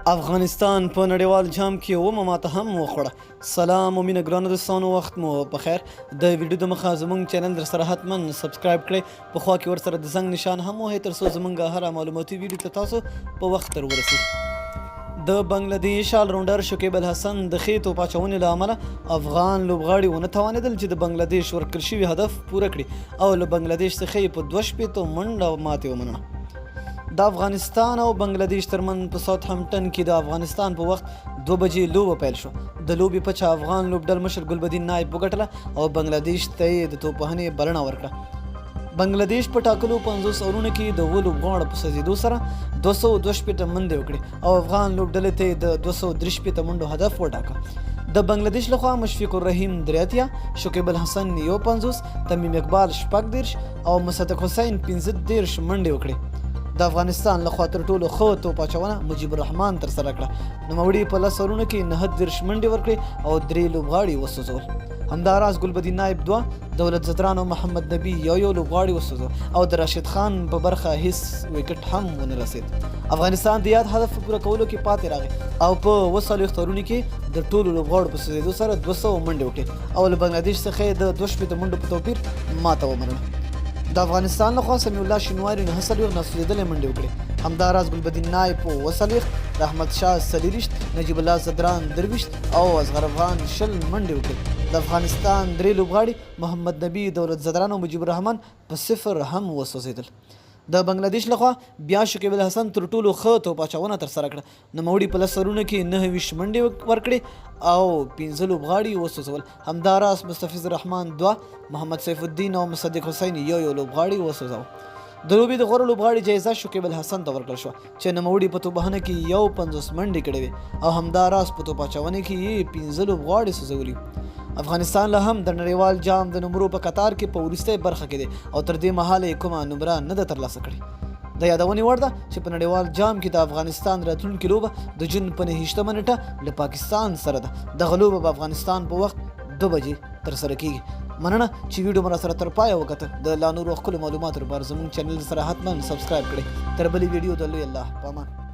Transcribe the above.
افغانستان په نړیوال جام کې اومه ماته هم وخوړه. سلام او مینه ګرانو دوستانو، وخت مو په خیر. د ویډیو د مخه زموږ چینل در سره حتما سبسکرایب کړئ، په خوا کې ورسره د زنګ نشان هم وهئ تر څو زموږ هره معلوماتي ویډیو ته تاسو په وخت تر ورسي. د بنګلادیش آلراونډر شکیب الحسن د ښې توپ اچونې له امله افغان لوبغاړي ونه توانېدل چې د بنګلادیش ورکړل شوي هدف پوره کړي او له بنګلادیش څخه یې په 2 شپېتو منډه ماتې ومنله. د افغانستان او بنګلادیش ترمن په ساوث همپټن کې د افغانستان په وخت 2 بجې لوبه پیل شو. د لوبې پچه افغان لوبډل مشر ګلبدین نایب وګټله او بنګلادیش ته یې د توپ وهنې بلنه ورکړه. بنګلادیش په ټاکلو 50 اورونو کې د 7 لوبغاړو په سوځېدو سره 262 منډې وکړې او افغان لوبډلې ته د 263 منډو هدف وټاکه. د بنګلادیش لخوا مشفق الرحیم 83، شکیب الحسن 59، تمیم اقبال 14 او مصدق حسین 15 منډې وکړې. د افغانستان لخوا تر ټولو ښه توپ اچونه مجیب الرحمن ترسره کړه. نوموړي په 10 اورونو کې 39 منډې ورکړې او 3 لوبغاړي وسوځول. همداراز ګلبدین نایب 2، دولت زدران او محمد نبی یو لوبغاړي وسوځول او د راشد خان په برخه هیڅ وکټ هم ونه رسید. افغانستان د یاد هدف په پوره کولو کې پاتې راغی او په 40 اورونو کې د ټولو لوبغاړو په سوځېدو سره 200 منډې وکړې او له بنګلادیش څخه یې د 2 منډو په توپیر ماته ومنله. د افغانستان لخوا سمیع الله شینواري 49 ناسوځېدلې منډې وکړې. همداراز ګلبدین نایب 40، رحمت شاه 40، نجیب الله زدران 23 او اصغر افغان 20 منډې وکړې. د افغانستان 3 لوبغاړي محمد نبی، دولت زدران او مجیب الرحمن په 0 هم وسوځېدل. د بنګلادیش لخوا بیا شکیب الحسن تر ټولو ښه توپ اچونه ترسره کړه. نوموړي په 10 اورونو کې 29 منډې ورکړې او 15 لوبغاړي وسوځول. همداراز مستفیض الرحمن 2، محمد سیف الدین او مصدق حسین یو لوبغاړي وسوځاوه. د لوبې د غوره لوبغاړي جایزه شکیب الحسن ته ورکړل شوه چې نوموړي په توپ وهنه کې 50 منډې کړې وې او همداراز په توپ اچونه کې یې 15 لوبغاړي سوځولي. افغانستان له هم د نړیوال جام د نمرو په قطار کې په وروستۍ برخه کې دی او تر دې مهاله یې کومه نمره نه ده ترلاسه کړې. د یادونې وړ ده چې په نړیوال جام کې د افغانستان راتلونکې لوبه د جون په 29 نیټه له پاکستان سره ده. دغه لوبه په افغانستان په وخت 2 بجې ترسره کیږي. مننه چې ویډیو مو سره تر پایه وکتل. د لا نورو ښکلو معلوماتو لپاره زموږ چینل سره حتما سبسکرایب کړئ. تر بلې ویډیو د لوی الله په امان.